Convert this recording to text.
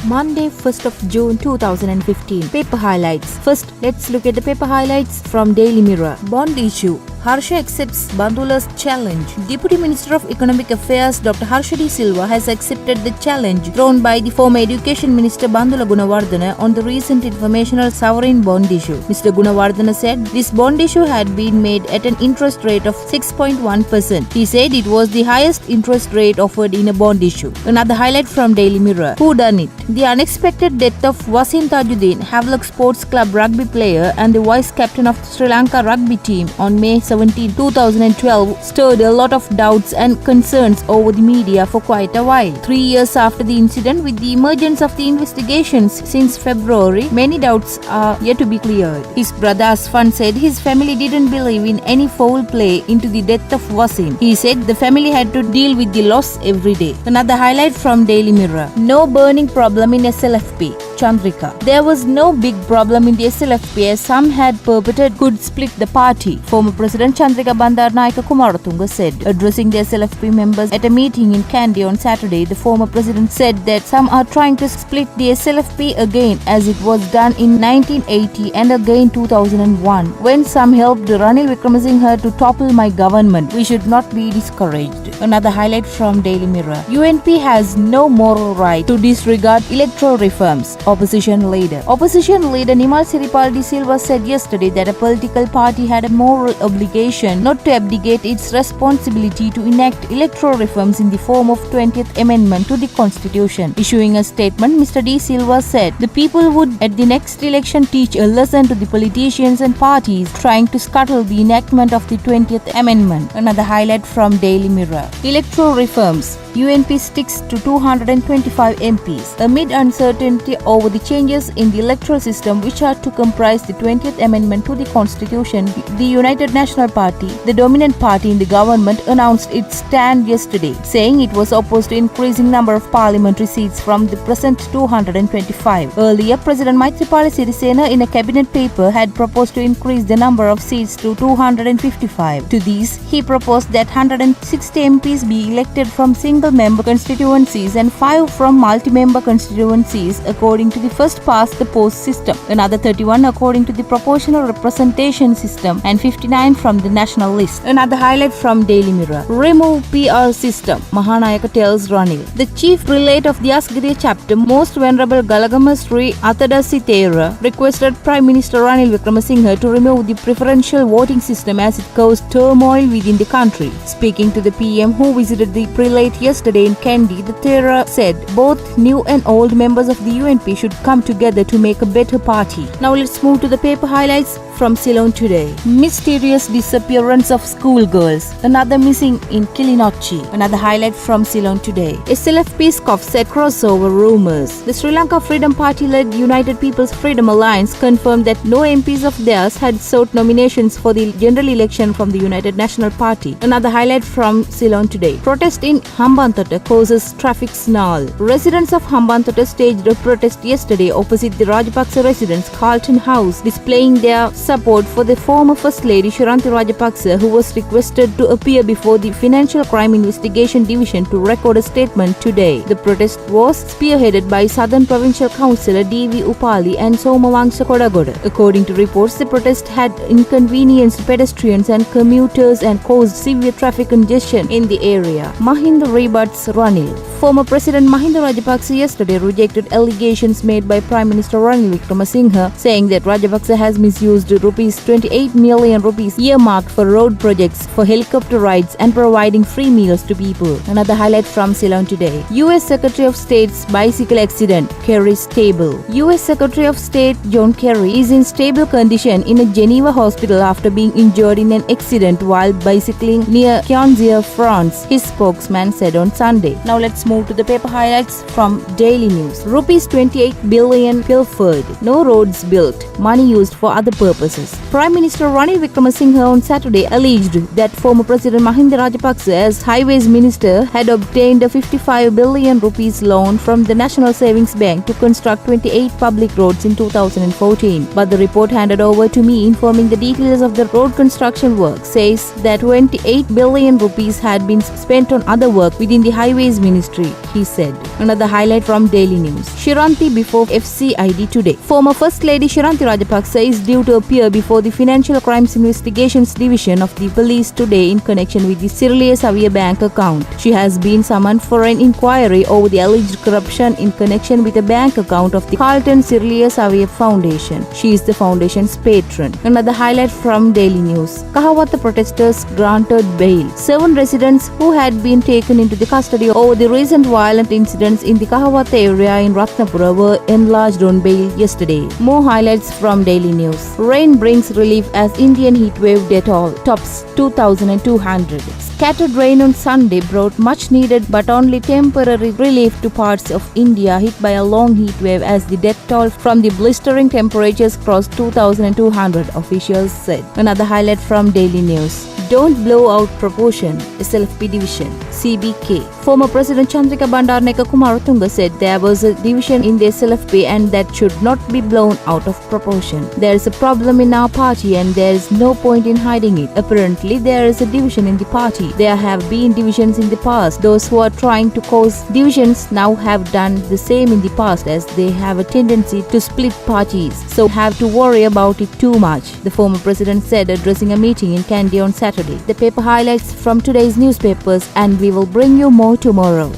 Monday, 1st of June 2015. Paper highlights. First, let's look at the paper highlights from Daily Mirror. Bond issue. Harsha accepts Bandula's challenge. Deputy Minister of Economic Affairs Dr. Harsha D. Silva has accepted the challenge thrown by the former Education Minister Bandula Gunawardena on the recent informational sovereign bond issue. Mr. Gunawardena said this bond issue had been made at an interest rate of 6.1%. He said it was the highest interest rate offered in a bond issue. Another highlight from Daily Mirror. Who done it? The unexpected death of Wasim Tajuddin, Havelock Sports Club rugby player and the vice captain of the Sri Lanka rugby team on May 17, 2012 stirred a lot of doubts and concerns over the media for quite a while. 3 years after the incident, with the emergence of the investigations since February, many doubts are yet to be cleared. His brother Athavan said his family didn't believe in any foul play into the death of Wasim. He said the family had to deal with the loss every day. Another highlight from Daily Mirror. No burning problem in SLFP. Chandrika. There was no big problem in the SLFP as some had purported could split the party, former President Chandrika Bandaranaike Kumaratunga said. Addressing the SLFP members at a meeting in Kandy on Saturday, the former president said that some are trying to split the SLFP again as it was done in 1980 and again 2001 when some helped Ranil Wickremesinghe to topple my government. We should not be discouraged. Another highlight from Daily Mirror. UNP has no moral right to disregard electoral reforms. Opposition leader Nimal Siripal De Silva said yesterday that a political party had a moral obligation not to abdicate its responsibility to enact electoral reforms in the form of 20th Amendment to the Constitution. Issuing a statement, Mr. De Silva said the people would at the next election teach a lesson to the politicians and parties trying to scuttle the enactment of the 20th Amendment. Another highlight from Daily Mirror. Electoral reforms. UNP sticks to 225 MPs. Amid uncertainty over the changes in the electoral system which are to comprise the 20th Amendment to the Constitution, the United National Party, the dominant party in the government, announced its stand yesterday, saying it was opposed to increasing number of parliamentary seats from the present 225. Earlier, President Maithripala Sirisena in a cabinet paper had proposed to increase the number of seats to 255. To these, he proposed that 160 MPs be elected from single-member constituencies and 5 from multi-member constituencies according to the first-past-the-post system, another 31 according to the proportional representation system, and 59 from the national list. Another highlight from Daily Mirror. Remove PR system, Mahanayaka tells Ranil. The chief prelate of the Asgiriya chapter, Most Venerable Galagama Sri Athadasi Thera, requested Prime Minister Ranil Wickremesinghe to remove the preferential voting system as it caused turmoil within the country. Speaking to the PM who visited the prelate yesterday in Kandy, the Thera said both new and old members of the UNP should come together to make a better party. Now let's move to the paper highlights from Ceylon today. Mysterious disappearance of schoolgirls. Another missing in Kilinochchi. Another highlight from Ceylon today. SLFP scoffs at crossover rumors. The Sri Lanka Freedom Party-led United People's Freedom Alliance confirmed that no MPs of theirs had sought nominations for the general election from the United National Party. Another highlight from Ceylon today. Protest in Hambantota causes traffic snarl. Residents of Hambantota staged a protest yesterday opposite the Rajapaksa residence Carlton House, displaying their support for the former First Lady Shiranti Rajapaksa, who was requested to appear before the Financial Crime Investigation Division to record a statement today. The protest was spearheaded by Southern Provincial Councillor D.V. Upali and Somawangsa Kodagoda. According to reports, the protest had inconvenienced pedestrians and commuters and caused severe traffic congestion in the area. Mahinda rebuts Ranil. Former President Mahinda Rajapaksa yesterday rejected allegations made by Prime Minister Ranil Wickremesinghe, saying that Rajapaksa has misused rupees 28 million rupees earmarked for road projects, for helicopter rides and providing free meals to people. Another highlight from Ceylon today. US Secretary of State's bicycle accident. Kerry stable. US Secretary of State John Kerry is in stable condition in a Geneva hospital after being injured in an accident while bicycling near Quinzier, France, his spokesman said on Sunday. Now let's move to the paper highlights from Daily News. Rupees 28 billion pilfered. No roads built. Money used for other purposes. purposes. Prime Minister Ranil Wickremesinghe on Saturday alleged that former President Mahinda Rajapaksa, as Highways Minister, had obtained a 55 billion rupees loan from the National Savings Bank to construct 28 public roads in 2014. But the report handed over to me informing the details of the road construction work says that 28 billion rupees had been spent on other work within the Highways Ministry, he said. Another highlight from Daily News. Shiranti before FCID today. Former First Lady Shiranti Rajapaksa is due to appear before the Financial Crimes Investigations Division of the police today in connection with the Sirliya Savia bank account. She has been summoned for an inquiry over the alleged corruption in connection with a bank account of the Carlton Sirliya Savia Foundation. She is the foundation's patron. Another highlight from Daily News. Kahawatha protesters granted bail. 7 residents who had been taken into the custody over the recent violent incidents in the Kahawatha area in Ratnapura were enlarged on bail yesterday. More highlights from Daily News. Rain brings relief as Indian heatwave death toll tops 2,200. Scattered rain on Sunday brought much needed but only temporary relief to parts of India hit by a long heatwave as the death toll from the blistering temperatures crossed 2,200, officials said. Another highlight from Daily News. Don't blow out proportion, SLFP division, CBK. Former President Chandrika Bandaranaike Kumaratunga said there was a division in the SLFP and that should not be blown out of proportion. There is a problem in our party and there is no point in hiding it. Apparently, there is a division in the party. There have been divisions in the past. Those who are trying to cause divisions now have done the same in the past as they have a tendency to split parties. So have to worry about it too much, the former president said addressing a meeting in Kandy on Saturday. The paper highlights from today's newspapers, and we will bring you more tomorrow.